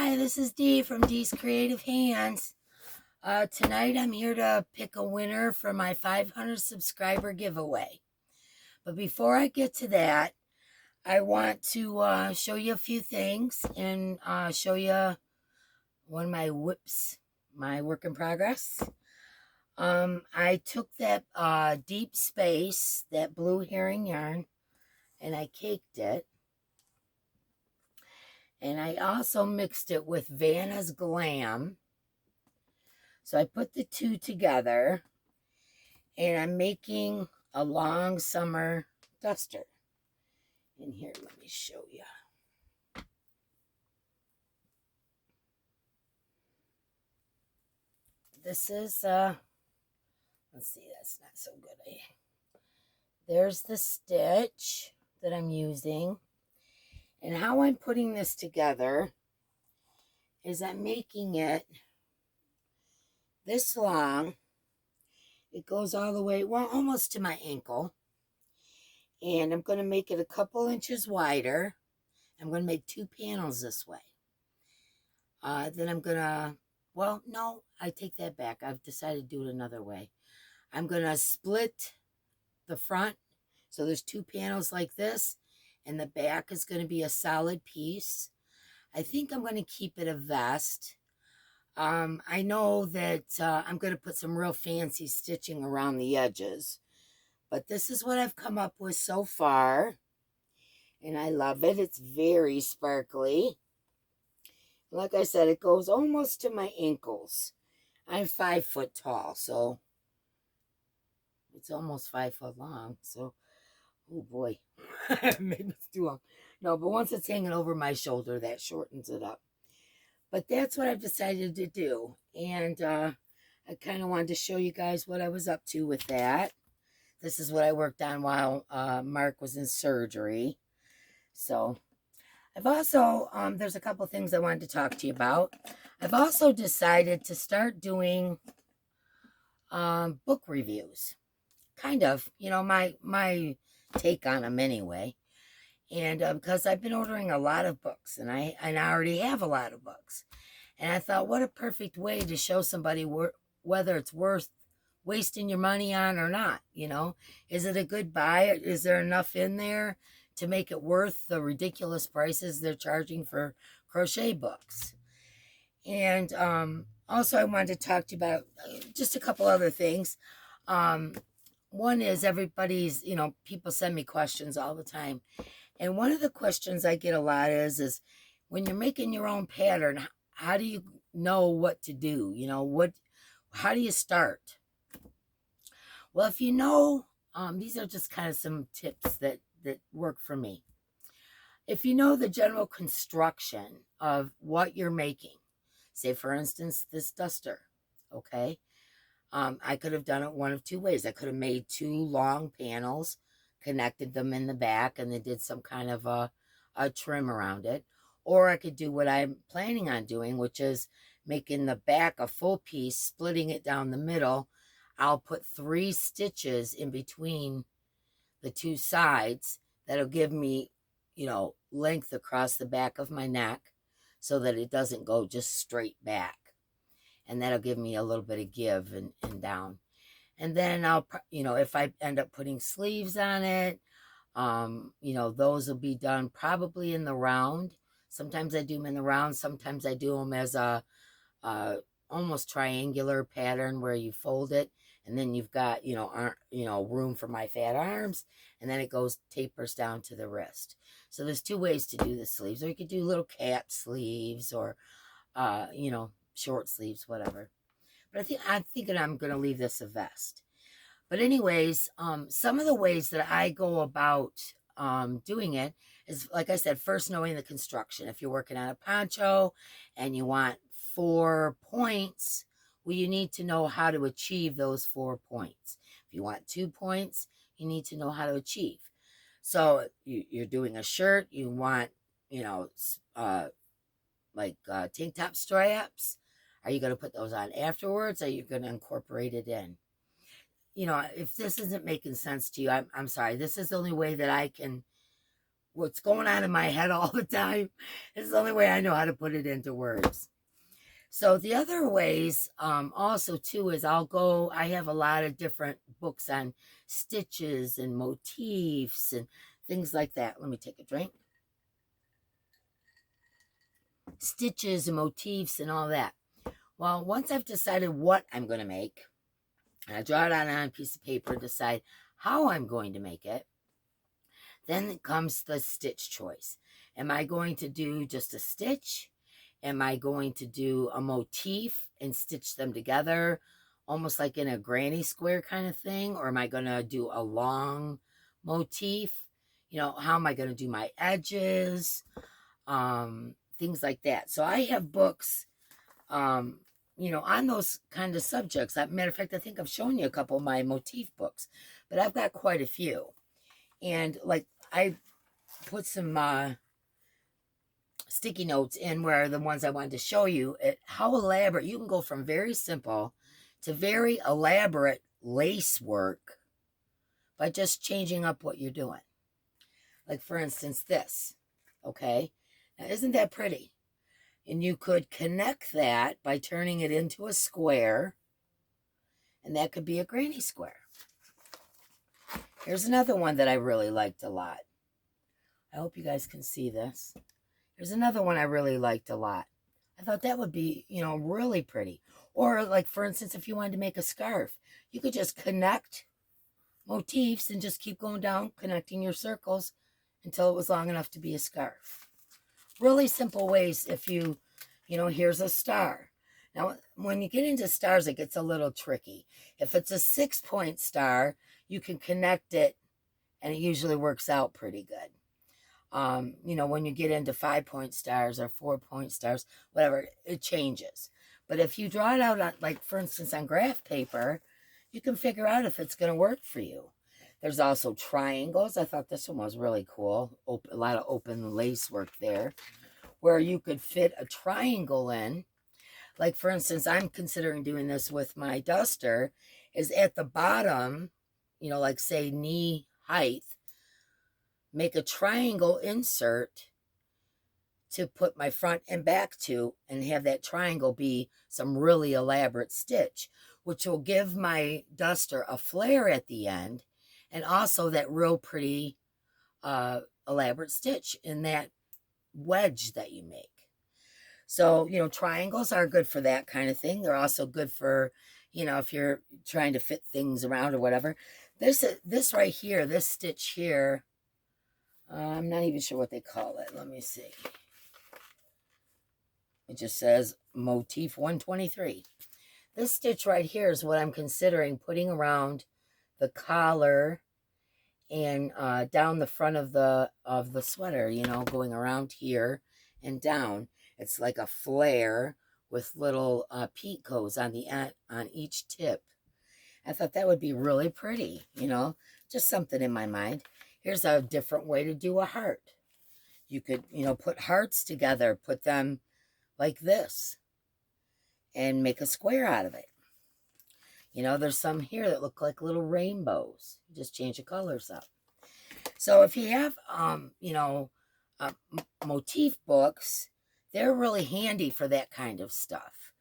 Hi, this is Dee from Dee's Creative Hands. Tonight I'm here to pick a winner for my 500 subscriber giveaway. But before I get to that, I want to show you a few things and show you one of my whips, my work in progress. I took that Deep Space, that blue herring yarn, and I caked it. And I also mixed it with Vanna's Glam. So I put the two together, and I'm making a long summer duster. In here, let me show you. This is, let's see, that's not so good. There's the stitch that I'm using. And how I'm putting this together is I'm making it this long. It goes all the way, well, almost to my ankle. And I'm going to make it a couple inches wider. I'm going to make 2 panels this way. Then I'm going to, well, no, I take that back. I've decided to do it another way. I'm going to split the front. So there's 2 panels like this. And the back is going to be a solid piece. I think I'm going to keep it a vest. I know that I'm going to put some real fancy stitching around the edges. But this is what I've come up with so far. And I love it. It's very sparkly. Like I said, it goes almost to my ankles. I'm 5 foot tall, so it's almost 5 foot long. So, oh boy, maybe it's too long. No, but once it's hanging over my shoulder, that shortens it up. But that's what I've decided to do. And I kind of wanted to show you guys what I was up to with that. This is what I worked on while Mark was in surgery. So I've also, there's a couple things I wanted to talk to you about. I've also decided to start doing book reviews. Kind of, you know, my take on them anyway. And because I've been ordering a lot of books, and I already have a lot of books. And I thought, what a perfect way to show somebody whether it's worth wasting your money on or not, you know. Is it a good buy? Is there enough in there to make it worth the ridiculous prices they're charging for crochet books? And also I wanted to talk to you about just a couple other things. One is everybody's, you know, people send me questions all the time. And one of the questions I get a lot is when you're making your own pattern, how do you know what to do? You know, how do you start? Well, if you know, these are just kind of some tips that work for me. If you know the general construction of what you're making, say for instance, this duster, okay? I could have done it one of 2 ways. I could have made 2 long panels, connected them in the back, and then did some kind of a trim around it. Or I could do what I'm planning on doing, which is making the back a full piece, splitting it down the middle. I'll put 3 stitches in between the 2 sides. That'll give me, you know, length across the back of my neck so that it doesn't go just straight back. And that'll give me a little bit of give and down. And then I'll, you know, if I end up putting sleeves on it, you know, those will be done probably in the round. Sometimes I do them in the round. Sometimes I do them as a almost triangular pattern where you fold it. And then you've got, you know, room for my fat arms. And then it tapers down to the wrist. So there's 2 ways to do the sleeves. Or you could do little cap sleeves or, you know, short sleeves, whatever. But I'm thinking I'm going to leave this a vest. But anyways, some of the ways that I go about doing it is, like I said, first knowing the construction. If you're working on a poncho and you want 4 points, well, you need to know how to achieve those 4 points. If you want 2 points, you need to know how to achieve. So you're doing a shirt, you want, you know, like tank top straps. Are you going to put those on afterwards? Or are you going to incorporate it in? You know, if this isn't making sense to you, I'm sorry. This is the only way that I can what's going on in my head all the time. It's the only way I know how to put it into words. So the other ways also too is I have a lot of different books on stitches and motifs and things like that. Let me take a drink. Stitches and motifs and all that. Well, once I've decided what I'm going to make, and I draw it out on a piece of paper, decide how I'm going to make it, then comes the stitch choice. Am I going to do just a stitch? Am I going to do a motif and stitch them together, almost like in a granny square kind of thing? Or am I going to do a long motif? You know, how am I going to do my edges? Things like that. So I have books, you know, on those kind of subjects. As a matter of fact, I think I've shown you a couple of my motif books, but I've got quite a few. And like I put some sticky notes in where the ones I wanted to show you how elaborate you can go from very simple to very elaborate lace work by just changing up what you're doing. Like for instance, this, okay? Now isn't that pretty? And you could connect that by turning it into a square, and that could be a granny square. Here's another one that I really liked a lot. I hope you guys can see this. Here's another one I really liked a lot. I thought that would be, you know, really pretty. Or like, for instance, if you wanted to make a scarf, you could just connect motifs and just keep going down, connecting your circles until it was long enough to be a scarf. Really simple ways. If you know, here's a star. Now, when you get into stars, it gets a little tricky. If it's a 6-point star, you can connect it, and it usually works out pretty good. You know, when you get into 5-point stars or 4-point stars, whatever, it changes. But if you draw it out, on, like for instance, on graph paper, you can figure out if it's going to work for you. There's also triangles. I thought this one was really cool. A lot of open lace work there, where you could fit a triangle in. Like for instance, I'm considering doing this with my duster, is at the bottom, you know, like say knee height, make a triangle insert to put my front and back to, and have that triangle be some really elaborate stitch, which will give my duster a flare at the end, and also that real pretty elaborate stitch in that wedge that you make. So, you know, triangles are good for that kind of thing. They're also good for, you know, if you're trying to fit things around or whatever. This right here, this stitch here, I'm not even sure what they call it. Let me see. It just says motif 123. This stitch right here is what I'm considering putting around the collar and down the front of the sweater, you know, going around here and down. It's like a flare with little picots on the end, on each tip. I thought that would be really pretty, you know, just something in my mind. Here's a different way to do a heart. You could, you know, put hearts together, put them like this, and make a square out of it. You know, there's some here that look like little rainbows. Just change the colors up. So if you have, you know, motif books, they're really handy for that kind of stuff.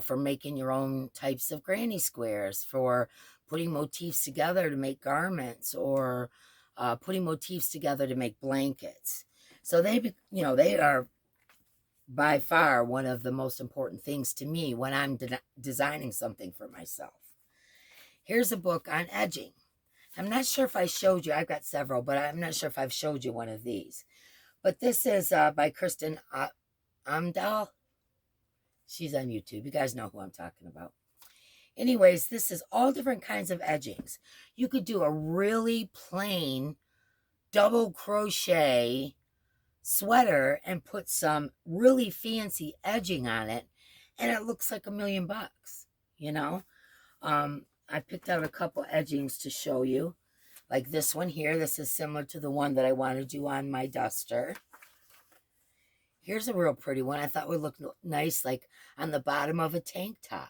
For making your own types of granny squares, for putting motifs together to make garments, or putting motifs together to make blankets. So they, you know, they are by far one of the most important things to me when I'm designing something for myself. Here's a book on edging. I'm not sure if I showed you. I've got several, but I'm not sure if I've showed you one of these. But this is by Kristen Amdahl. She's on YouTube. You guys know who I'm talking about. Anyways, this is all different kinds of edgings. You could do a really plain double crochet sweater and put some really fancy edging on it, and it looks like $1,000,000, you know. I picked out a couple edgings to show you, like this one here. This is similar to the one that I want to do on my duster. Here's a real pretty one. I thought would look nice, like on the bottom of a tank top.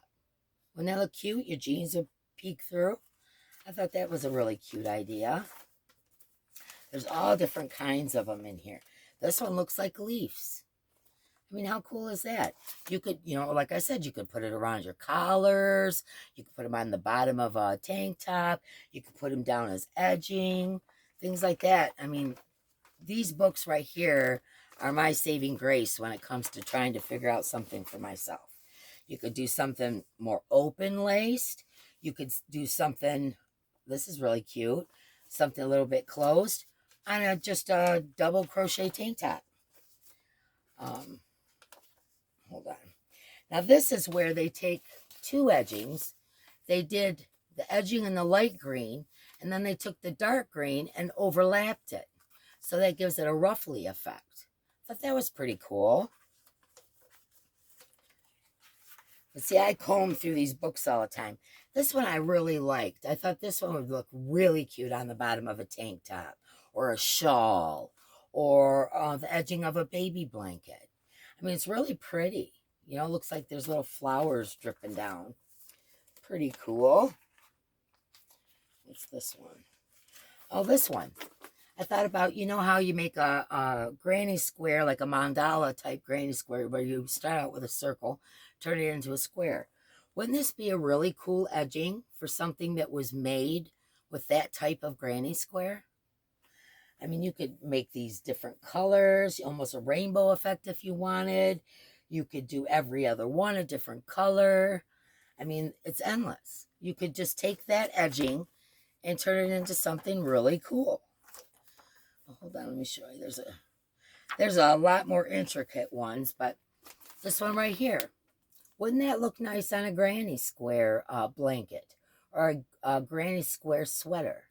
Wouldn't that look cute? Your jeans would peek through. I thought that was a really cute idea. There's all different kinds of them in here. This one looks like leaves. I mean, how cool is that? You could, like I said, you could put it around your collars. You could put them on the bottom of a tank top. You could put them down as edging, things like that. I mean, these books right here are my saving grace when it comes to trying to figure out something for myself. You could do something more open laced. You could do something, this is really cute, something a little bit closed on just a double crochet tank top. Hold on. Now this is where they take two edgings. They did the edging in the light green, and then they took the dark green and overlapped it. So that gives it a ruffly effect. I thought that was pretty cool. But see, I comb through these books all the time. This one I really liked. I thought this one would look really cute on the bottom of a tank top or a shawl or the edging of a baby blanket. I mean, it's really pretty. It looks like there's little flowers dripping down. Pretty cool. What's this one? Oh, this one. I thought about, how you make a granny square, like a mandala type granny square, where you start out with a circle, turn it into a square. Wouldn't this be a really cool edging for something that was made with that type of granny square? I mean, you could make these different colors, almost a rainbow effect if you wanted. You could do every other one a different color. I mean, it's endless. You could just take that edging and turn it into something really cool. Hold on, let me show you. There's a lot more intricate ones, but this one right here, wouldn't that look nice on a granny square blanket or a granny square sweater?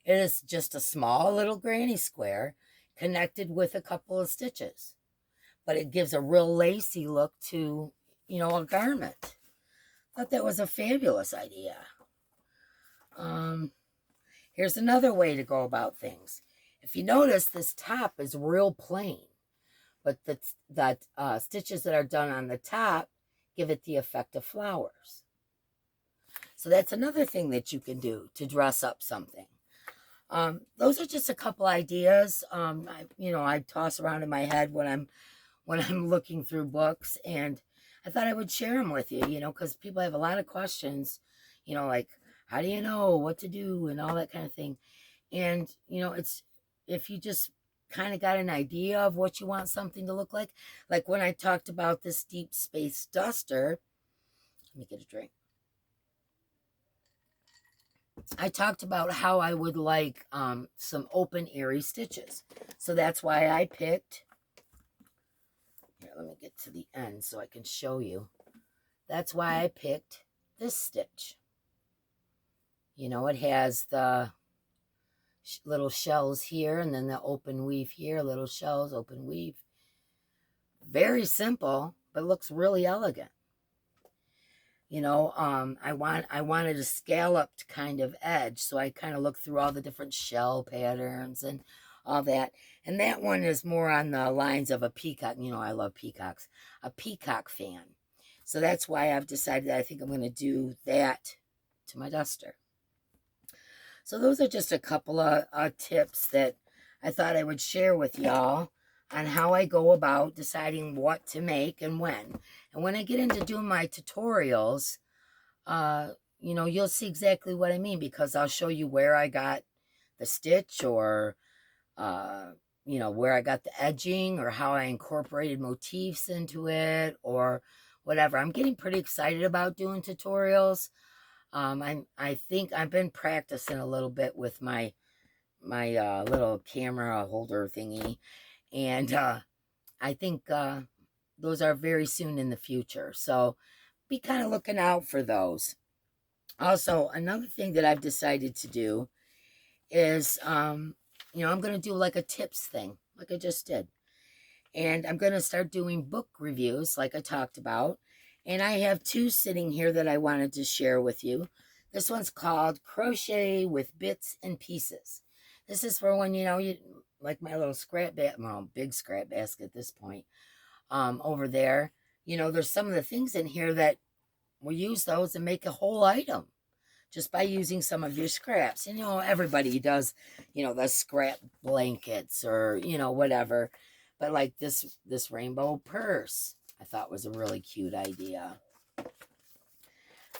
It is just a small little granny square connected with a couple of stitches, but it gives a real lacy look to, a garment. I thought that was a fabulous idea. Here's another way to go about things. If you notice, this top is real plain, but the stitches that are done on the top give it the effect of flowers. So that's another thing that you can do to dress up something. Those are just a couple ideas. I toss around in my head when I'm looking through books, and I thought I would share them with you, because people have a lot of questions, like, how do you know what to do and all that kind of thing. And, it's, if you just kind of got an idea of what you want something to look like when I talked about this deep space duster, let me get a drink. I talked about how I would like some open airy stitches. So that's why I picked, here, let me get to the end so I can show you. That's why I picked this stitch. It has the little shells here, and then the open weave here, little shells, open weave. Very simple, but looks really elegant. I wanted a scalloped kind of edge, so I kind of looked through all the different shell patterns and all that. And that one is more on the lines of a peacock. I love peacocks. A peacock fan. So that's why I've decided that I think I'm going to do that to my duster. So those are just a couple of tips that I thought I would share with y'all on how I go about deciding what to make and when. And when I get into doing my tutorials, you'll see exactly what I mean, because I'll show you where I got the stitch, or, where I got the edging, or how I incorporated motifs into it, or whatever. I'm getting pretty excited about doing tutorials. I think I've been practicing a little bit with my little camera holder thingy, and I think those are very soon in the future. So be kind of looking out for those. Also, another thing that I've decided to do is, I'm going to do like a tips thing, like I just did. And I'm going to start doing book reviews like I talked about. And I have two sitting here that I wanted to share with you. This one's called Crochet with Bits and Pieces. This is for when, you like my little scrap basket, well, big scrap basket at this point, over there. There's some of the things in here that we'll use those and make a whole item. just by using some of your scraps. And, everybody does, the scrap blankets or, whatever. But like this rainbow purse, I thought was a really cute idea.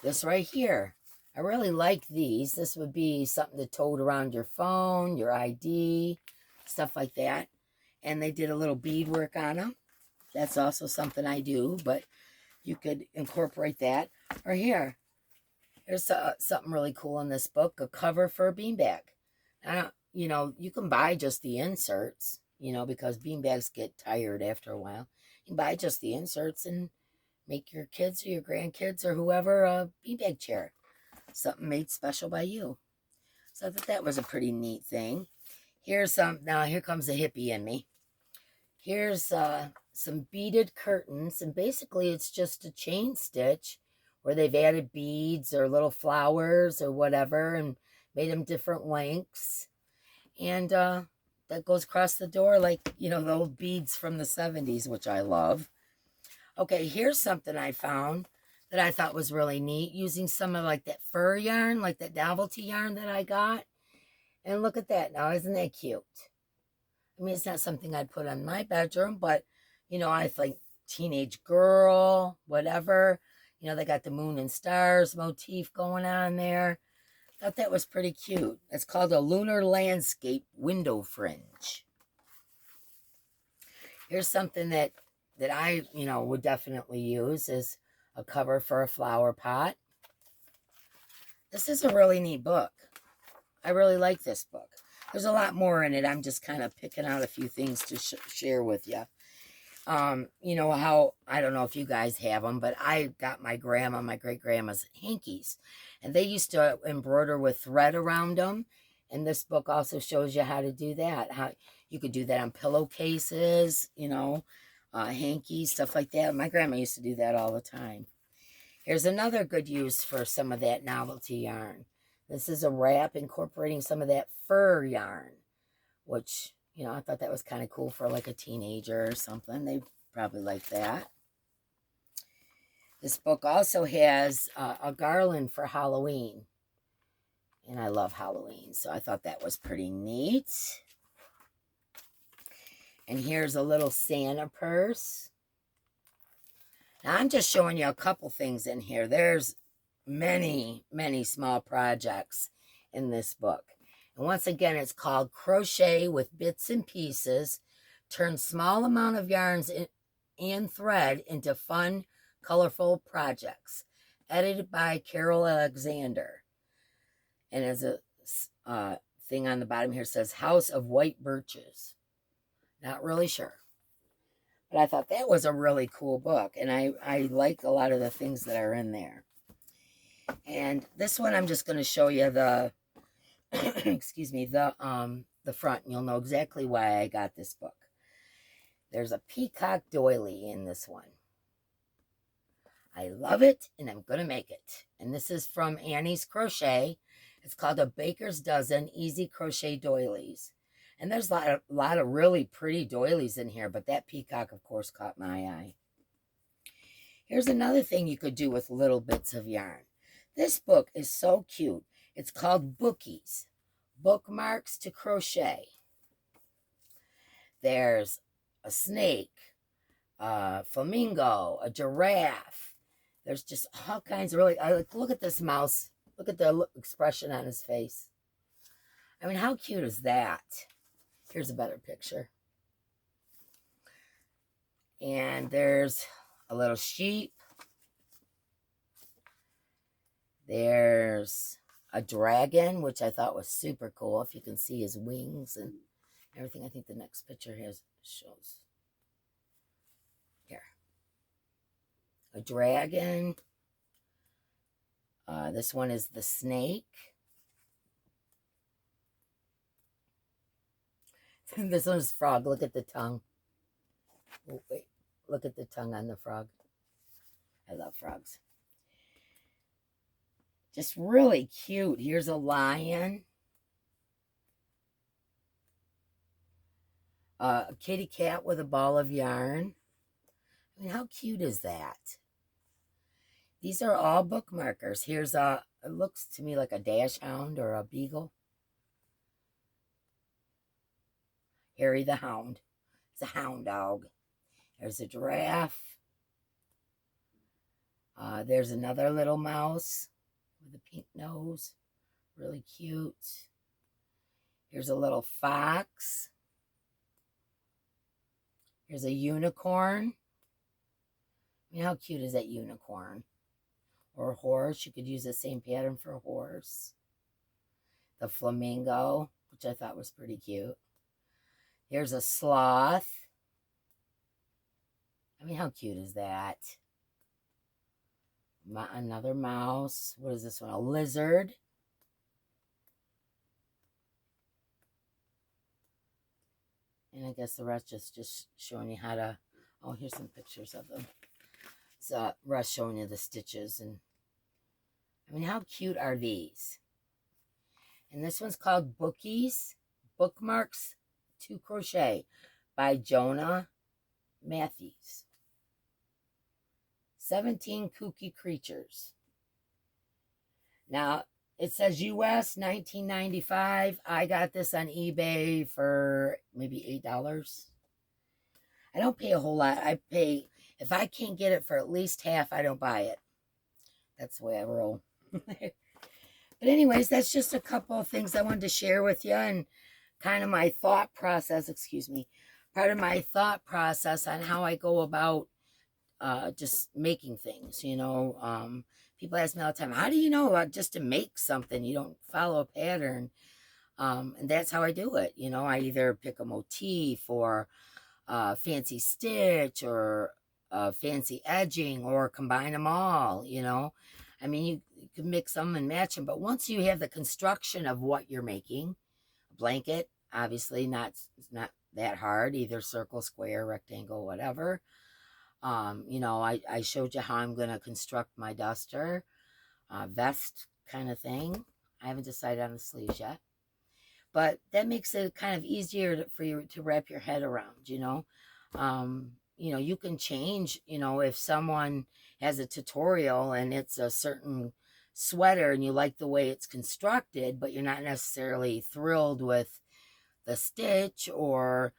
This right here, I really like these. This would be something to tote around your phone, your ID, stuff like that. And they did a little beadwork on them. That's also something I do, but you could incorporate that. Or here, there's something really cool in this book, a cover for a beanbag. You can buy just the inserts, because beanbags get tired after a while. You can buy just the inserts and make your kids or your grandkids or whoever a beanbag chair. Something made special by you. So I thought that was a pretty neat thing. Here comes the hippie in me. Here's some beaded curtains, and basically it's just a chain stitch where they've added beads or little flowers or whatever and made them different lengths. And that goes across the door like, the old beads from the 70s, which I love. Okay, here's something I found that I thought was really neat, using some of like that fur yarn, like that novelty yarn that I got. And look at that now, isn't that cute? I mean, it's not something I'd put on my bedroom, but, I think teenage girl, whatever. They got the moon and stars motif going on there. Thought that was pretty cute. It's called a lunar landscape window fringe. Here's something that I, would definitely use is a cover for a flower pot. This is a really neat book. I really like this book. There's a lot more in it. I'm just kind of picking out a few things to share with you. How, I don't know if you guys have them, but I got my great-grandma's hankies. And they used to embroider with thread around them. And this book also shows you how to do that. How you could do that on pillowcases, hankies, stuff like that. My grandma used to do that all the time. Here's another good use for some of that novelty yarn. This is a wrap incorporating some of that fur yarn, which, I thought that was kind of cool for like a teenager or something. They probably like that. This book also has a garland for Halloween. And I love Halloween, so I thought that was pretty neat. And here's a little Santa purse. Now, I'm just showing you a couple things in here. There's many, many small projects in this book. And once again, it's called Crochet with Bits and Pieces. Turn small amount of yarns and thread into fun, colorful projects. Edited by Carol Alexander. And as a thing on the bottom here says, House of White Birches. Not really sure. But I thought that was a really cool book. And I like a lot of the things that are in there. And this one, I'm just going to show you the, excuse me, the front. And you'll know exactly why I got this book. There's a peacock doily in this one. I love it, and I'm going to make it. And this is from Annie's Crochet. It's called a Baker's Dozen Easy Crochet Doilies. And there's a lot of really pretty doilies in here, but that peacock, of course, caught my eye. Here's another thing you could do with little bits of yarn. This book is so cute. It's called Bookies, Bookmarks to Crochet. There's a snake, a flamingo, a giraffe. There's just all kinds of really, look at this mouse. Look at the expression on his face. I mean, how cute is that? Here's a better picture. And there's a little sheep. There's a dragon, which I thought was super cool. If you can see his wings and everything. I think the next picture here shows. Here. A dragon. This one is the snake. This one's frog. Look at the tongue. Oh, wait. Look at the tongue on the frog. I love frogs. Just really cute. Here's a lion. A kitty cat with a ball of yarn. I mean, how cute is that? These are all bookmarkers. Here's it looks to me like a dash hound or a beagle. Harry the Hound. It's a hound dog. There's a giraffe. There's another little mouse with a pink nose. Really cute. Here's a little fox. Here's a unicorn. I mean, how cute is that unicorn? Or a horse. You could use the same pattern for a horse. The flamingo, which I thought was pretty cute. Here's a sloth. I mean, how cute is that? Another mouse. What is this one? A lizard. And I guess the rest just showing you how to... Oh, here's some pictures of them. So rest showing you the stitches. And I mean, how cute are these? And this one's called Bookies, Bookmarks to Crochet by Jonah Matthews. 17 kooky creatures. Now, it says US $19.95. I got this on eBay for maybe $8. I don't pay a whole lot. I pay, if I can't get it for at least half, I don't buy it. That's the way I roll. But anyways, that's just a couple of things I wanted to share with you and kind of my thought process, part of my thought process on how I go about just making things, people ask me all the time, how do you know just to make something? You don't follow a pattern. And that's how I do it. I either pick a motif or fancy stitch or fancy edging or combine them all, I mean, you can mix them and match them, but once you have the construction of what you're making, a blanket, obviously it's not that hard, either circle, square, rectangle, whatever. I showed you how I'm going to construct my duster, vest kind of thing. I haven't decided on the sleeves yet, but that makes it kind of easier for you to wrap your head around, you can change, if someone has a tutorial and it's a certain sweater and you like the way it's constructed, but you're not necessarily thrilled with the stitch, or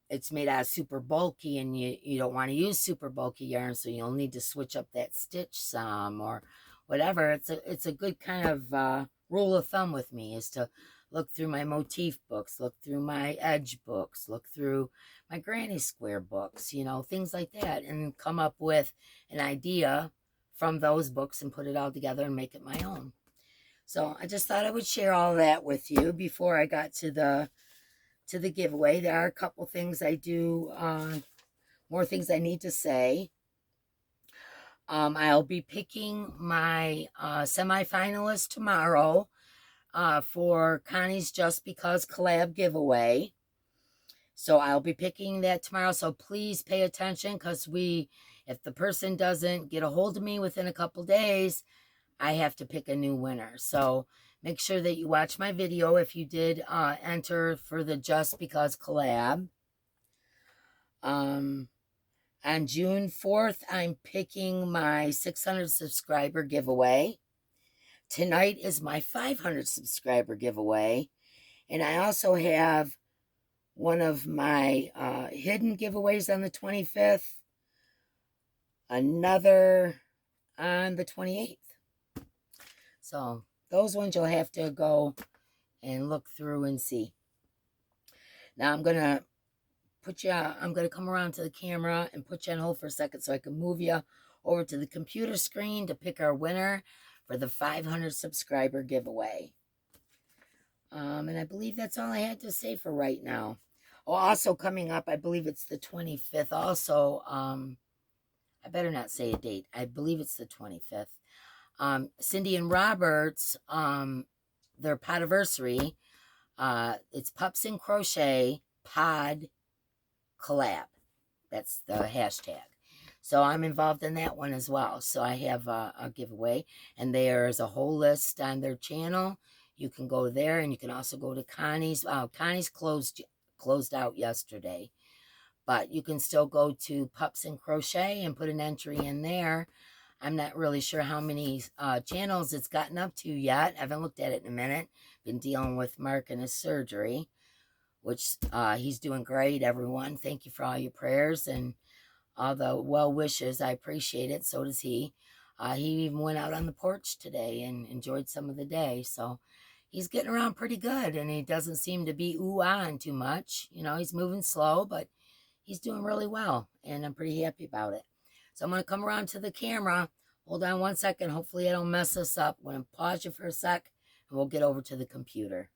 it's made out of super bulky and you don't want to use super bulky yarn, so you'll need to switch up that stitch some or whatever. It's a good kind of rule of thumb with me is to look through my motif books, look through my edge books, look through my granny square books, things like that, and come up with an idea from those books and put it all together and make it my own. So I just thought I would share all that with you before I got to the giveaway. There are a couple things I do, more things I need to say. I'll be picking my semifinalist tomorrow for Connie's Just Because collab giveaway. So I'll be picking that tomorrow. So please pay attention, because if the person doesn't get a hold of me within a couple days, I have to pick a new winner. So make sure that you watch my video if you did enter for the Just Because collab. On June 4th, I'm picking my 600 subscriber giveaway. Tonight is my 500 subscriber giveaway. And I also have one of my hidden giveaways on the 25th. Another on the 28th. So those ones you'll have to go and look through and see. Now I'm going to come around to the camera and put you on hold for a second so I can move you over to the computer screen to pick our winner for the 500 subscriber giveaway. And I believe that's all I had to say for right now. Oh, also coming up, I believe it's the 25th. Also, I better not say a date. I believe it's the 25th. Cindy and Robert's, their podiversary, it's Pups in Crochet Pod Collab. That's the hashtag. So I'm involved in that one as well. So I have a giveaway, and there's a whole list on their channel. You can go there, and you can also go to Connie's. Connie's closed out yesterday, but you can still go to Pups in Crochet and put an entry in there I'm not really sure how many channels it's gotten up to yet. I haven't looked at it in a minute. Been dealing with Mark and his surgery, which he's doing great, everyone. Thank you for all your prayers and all the well wishes. I appreciate it. So does he. He even went out on the porch today and enjoyed some of the day. So he's getting around pretty good, and he doesn't seem to be ooh-ahing too much. You know, he's moving slow, but he's doing really well, and I'm pretty happy about it. So I'm going to come around to the camera. Hold on one second. Hopefully I don't mess this up. I'm going to pause you for a sec, and we'll get over to the computer.